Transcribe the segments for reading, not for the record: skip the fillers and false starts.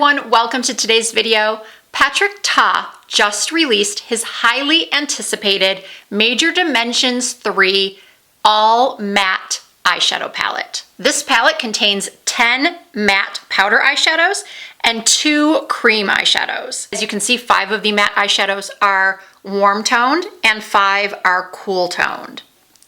everyone, welcome to today's video. Patrick Ta just released his highly anticipated Major Dimensions 3 All Matte Eyeshadow Palette. This palette contains 10 matte powder eyeshadows and 2 cream eyeshadows. As you can see, 5 of the matte eyeshadows are warm toned and 5 are cool toned.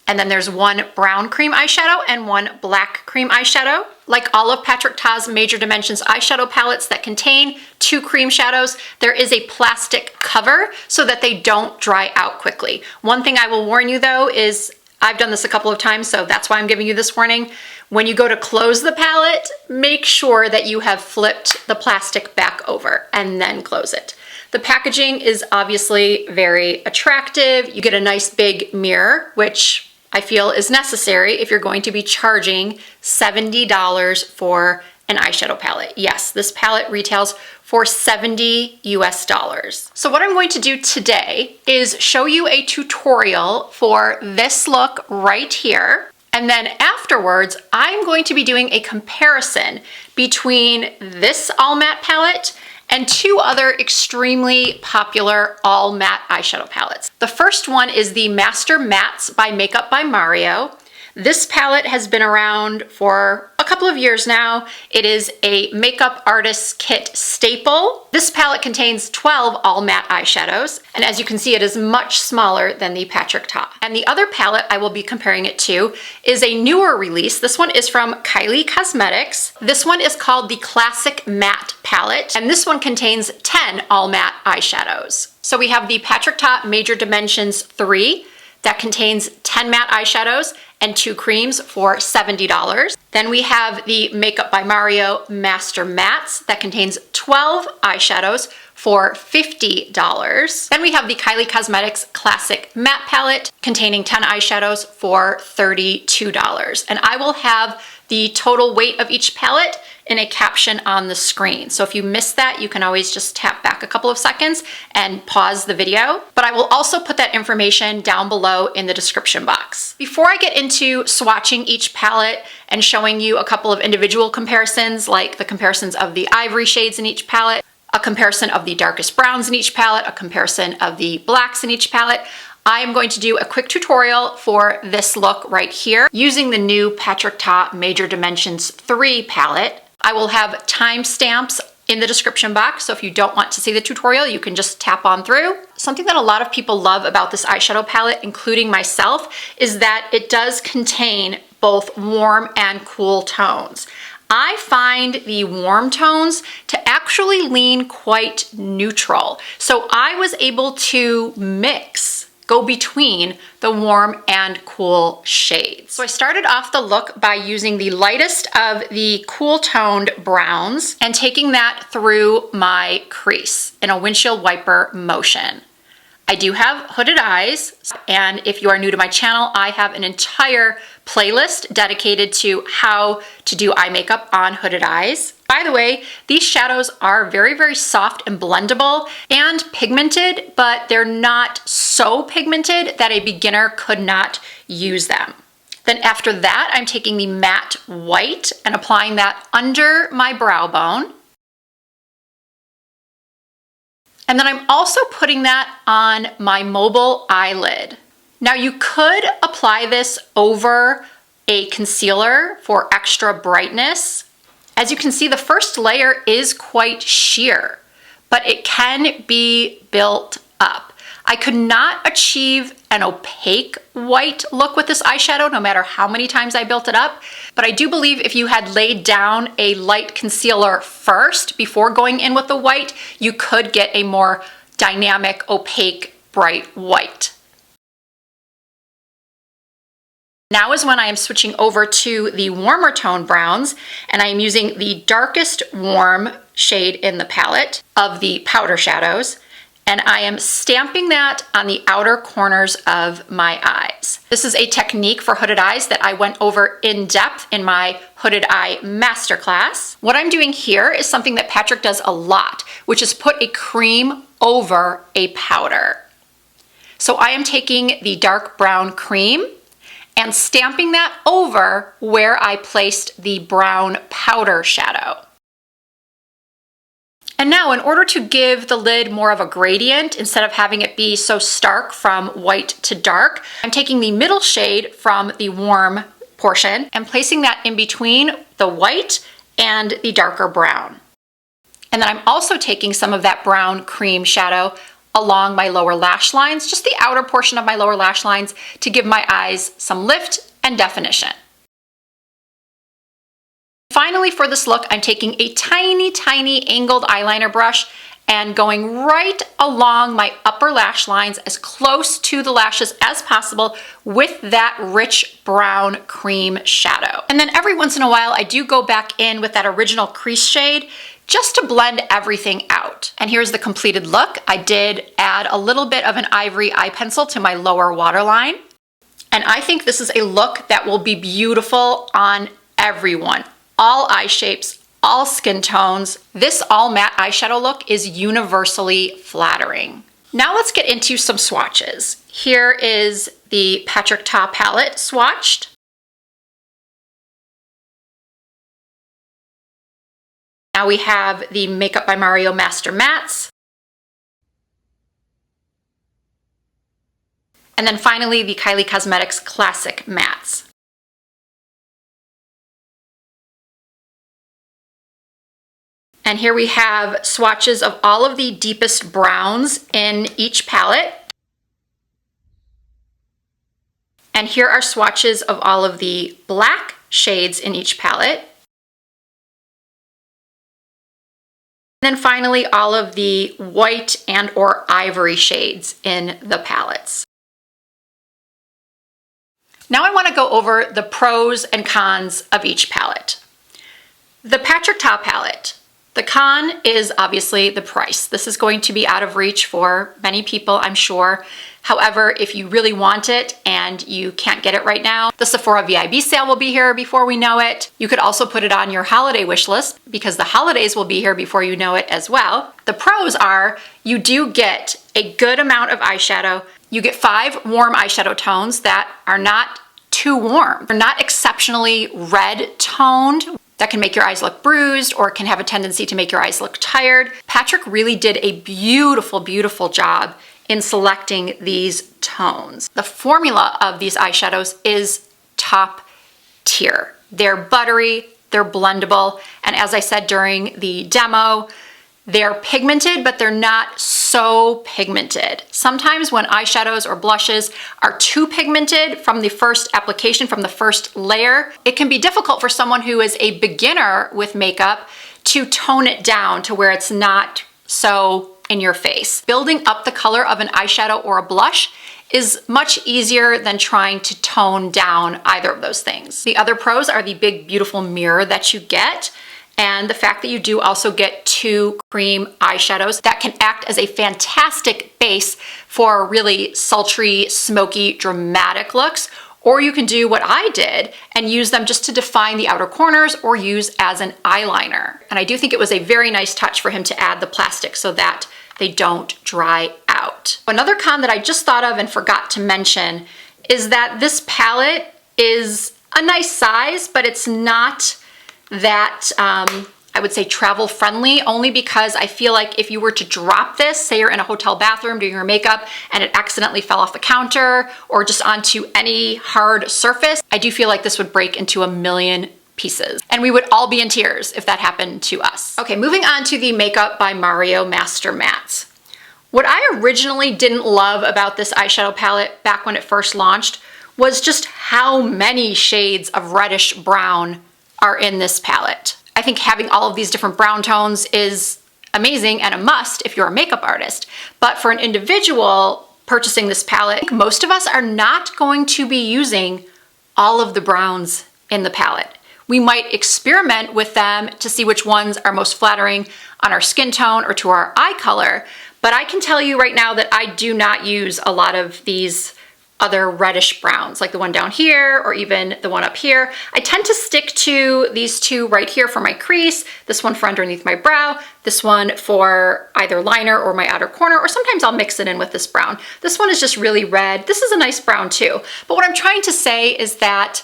And then there's 1 brown cream eyeshadow and 1 black cream eyeshadow. Like all of Patrick Ta's Major Dimensions eyeshadow palettes that contain 2 cream shadows, there is a plastic cover so that they don't dry out quickly. One thing I will warn you though is, I've done this a couple of times, so that's why I'm giving you this warning. When you go to close the palette, make sure that you have flipped the plastic back over and then close it. The packaging is obviously very attractive. You get a nice big mirror, which I feel is necessary if you're going to be charging $70 for an eyeshadow palette. Yes, this palette retails for $70 US. So what I'm going to do today is show you a tutorial for this look right here. And then afterwards, I'm going to be doing a comparison between this all matte palette and 2 other extremely popular all matte eyeshadow palettes. The first one is the Master Mattes by Makeup by Mario. This palette has been around for a couple of years now. It is a makeup artist's kit staple. This palette contains 12 all matte eyeshadows, and as you can see, it is much smaller than the Patrick Ta. And the other palette I will be comparing it to is a newer release. This one is from Kylie Cosmetics. This one is called the Classic Matte palette, and this one contains 10 all matte eyeshadows. So we have the Patrick Ta Major Dimensions 3 that contains 10 matte eyeshadows and 2 creams for $70. Then we have the Makeup by Mario Master Mattes that contains 12 eyeshadows for $50. Then we have the Kylie Cosmetics Classic Matte Palette containing 10 eyeshadows for $32. And I will have the total weight of each palette in a caption on the screen. So if you missed that, you can always just tap back a couple of seconds and pause the video. But I will also put that information down below in the description box. Before I get into swatching each palette and showing you a couple of individual comparisons, like the comparisons of the ivory shades in each palette, a comparison of the darkest browns in each palette, a comparison of the blacks in each palette, I am going to do a quick tutorial for this look right here using the new Patrick Ta Major Dimensions 3 palette. I will have timestamps in the description box, so if you don't want to see the tutorial, you can just tap on through. Something that a lot of people love about this eyeshadow palette, including myself, is that it does contain both warm and cool tones. I find the warm tones to actually lean quite neutral. So I was able to go between the warm and cool shades. So I started off the look by using the lightest of the cool toned browns and taking that through my crease in a windshield wiper motion. I do have hooded eyes, and if you are new to my channel, I have an entire playlist dedicated to how to do eye makeup on hooded eyes. By the way, these shadows are very, very soft and blendable and pigmented, but they're not so pigmented that a beginner could not use them. Then after that, I'm taking the matte white and applying that under my brow bone. And then I'm also putting that on my mobile eyelid. Now you could apply this over a concealer for extra brightness. As you can see, the first layer is quite sheer, but it can be built up. I could not achieve an opaque white look with this eyeshadow, no matter how many times I built it up. But I do believe if you had laid down a light concealer first before going in with the white, you could get a more dynamic, opaque, bright white. Now is when I am switching over to the warmer tone browns, and I am using the darkest warm shade in the palette of the powder shadows, and I am stamping that on the outer corners of my eyes. This is a technique for hooded eyes that I went over in depth in my hooded eye masterclass. What I'm doing here is something that Patrick does a lot, which is put a cream over a powder. So I am taking the dark brown cream and stamping that over where I placed the brown powder shadow. And now, in order to give the lid more of a gradient, instead of having it be so stark from white to dark, I'm taking the middle shade from the warm portion and placing that in between the white and the darker brown. And then I'm also taking some of that brown cream shadow along my lower lash lines, just the outer portion of my lower lash lines, to give my eyes some lift and definition. Finally, for this look, I'm taking a tiny, tiny angled eyeliner brush and going right along my upper lash lines as close to the lashes as possible with that rich brown cream shadow. And then every once in a while, I do go back in with that original crease shade just to blend everything out. And here's the completed look. I did add a little bit of an ivory eye pencil to my lower waterline. And I think this is a look that will be beautiful on everyone. All eye shapes, all skin tones. This all matte eyeshadow look is universally flattering. Now let's get into some swatches. Here is the Patrick Ta palette swatched. Now we have the Makeup by Mario Master Mattes. And then finally the Kylie Cosmetics Classic Mattes. And here we have swatches of all of the deepest browns in each palette. And here are swatches of all of the black shades in each palette. And then finally, all of the white and or ivory shades in the palettes. Now I want to go over the pros and cons of each palette. The Patrick Ta palette. The con is obviously the price. This is going to be out of reach for many people, I'm sure. However, if you really want it and you can't get it right now, the Sephora VIB sale will be here before we know it. You could also put it on your holiday wish list because the holidays will be here before you know it as well. The pros are you do get a good amount of eyeshadow. You get 5 warm eyeshadow tones that are not too warm. They're not exceptionally red toned. That can make your eyes look bruised or can have a tendency to make your eyes look tired. Patrick really did a beautiful, beautiful job in selecting these tones. The formula of these eyeshadows is top tier. They're buttery, they're blendable, and as I said during the demo, they're pigmented, but they're not so pigmented. Sometimes when eyeshadows or blushes are too pigmented from the first application, from the first layer, it can be difficult for someone who is a beginner with makeup to tone it down to where it's not so in your face. Building up the color of an eyeshadow or a blush is much easier than trying to tone down either of those things. The other pros are the big, beautiful mirror that you get, and the fact that you do also get 2 cream eyeshadows that can act as a fantastic base for really sultry, smoky, dramatic looks. Or you can do what I did and use them just to define the outer corners or use as an eyeliner. And I do think it was a very nice touch for him to add the plastic so that they don't dry out. Another con that I just thought of and forgot to mention is that this palette is a nice size, but it's not that I would say travel friendly, only because I feel like if you were to drop this, say you're in a hotel bathroom doing your makeup and it accidentally fell off the counter or just onto any hard surface, I do feel like this would break into a million pieces. And we would all be in tears if that happened to us. Okay, moving on to the Makeup by Mario Master Mattes. What I originally didn't love about this eyeshadow palette back when it first launched was just how many shades of reddish brown are in this palette. I think having all of these different brown tones is amazing and a must if you're a makeup artist. But for an individual purchasing this palette, I think most of us are not going to be using all of the browns in the palette. We might experiment with them to see which ones are most flattering on our skin tone or to our eye color, but I can tell you right now that I do not use a lot of these other reddish browns, like the one down here or even the one up here. I tend to stick to these 2 right here for my crease, this one for underneath my brow, this one for either liner or my outer corner, or sometimes I'll mix it in with this brown. This one is just really red. This is a nice brown too. But what I'm trying to say is that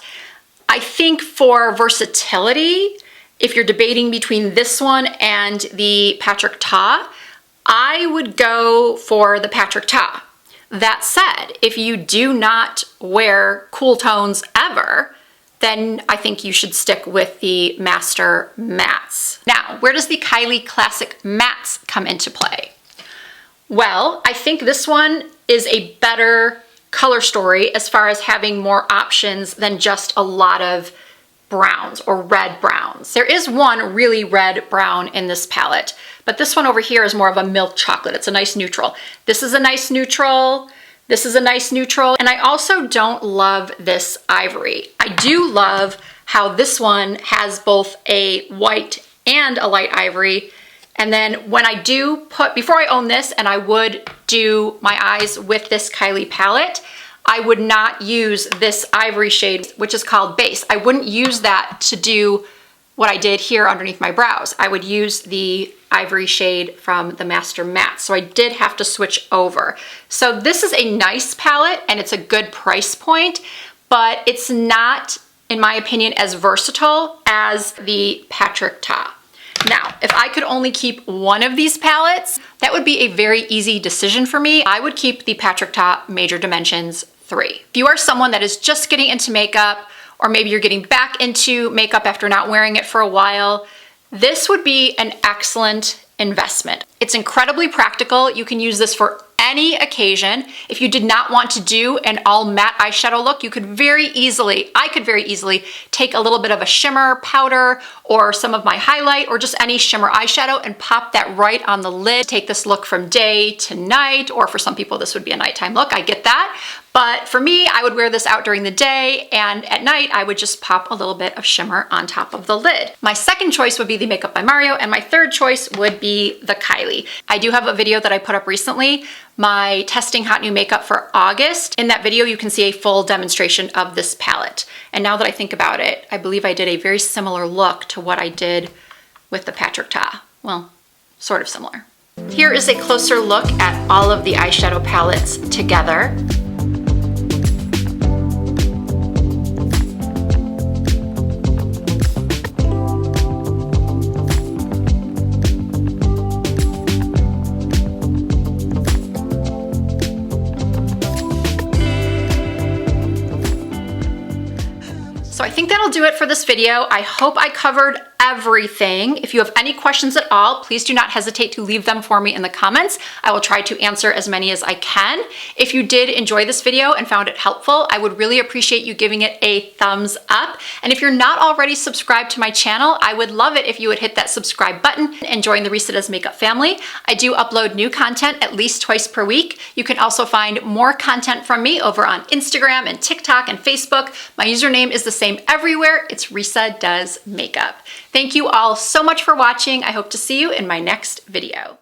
I think for versatility if you're debating between this one and the Patrick Ta, I would go for the Patrick Ta. That said, if you do not wear cool tones ever, then I think you should stick with the Master Mattes. Now, where does the Kylie Classic Mattes come into play? Well, I think this one is a better color story as far as having more options than just a lot of browns or red browns. There is one really red brown in this palette, but this one over here is more of a milk chocolate. It's a nice neutral. This is a nice neutral. This is a nice neutral. And I also don't love this ivory. I do love how this one has both a white and a light ivory. And then when I do before I own this and I would do my eyes with this Kylie palette, I would not use this ivory shade, which is called Base. I wouldn't use that to do what I did here underneath my brows. I would use the ivory shade from the Master Matte. So I did have to switch over. So this is a nice palette and it's a good price point, but it's not, in my opinion, as versatile as the Patrick Ta. Now, if I could only keep one of these palettes, that would be a very easy decision for me. I would keep the Patrick Ta Major Dimensions 3. If you are someone that is just getting into makeup, or maybe you're getting back into makeup after not wearing it for a while, this would be an excellent investment. It's incredibly practical. You can use this for any occasion. If you did not want to do an all matte eyeshadow look, I could very easily take a little bit of a shimmer powder or some of my highlight or just any shimmer eyeshadow and pop that right on the lid. Take this look from day to night, or for some people this would be a nighttime look, I get that. But for me, I would wear this out during the day, and at night I would just pop a little bit of shimmer on top of the lid. My second choice would be the Makeup by Mario, and my third choice would be the Kylie. I do have a video that I put up recently, my testing hot new makeup for August. In that video, you can see a full demonstration of this palette. And now that I think about it, I believe I did a very similar look to what I did with the Patrick Ta. Well, sort of similar. Here is a closer look at all of the eyeshadow palettes together. So I think that'll do it for this video. I hope I covered everything. If you have any questions at all, please do not hesitate to leave them for me in the comments. I will try to answer as many as I can. If you did enjoy this video and found it helpful, I would really appreciate you giving it a thumbs up. And if you're not already subscribed to my channel, I would love it if you would hit that subscribe button and join the Risa Does Makeup family. I do upload new content at least twice per week. You can also find more content from me over on Instagram and TikTok and Facebook. My username is the same everywhere. It's Risa Does Makeup. Thank you all so much for watching. I hope to see you in my next video.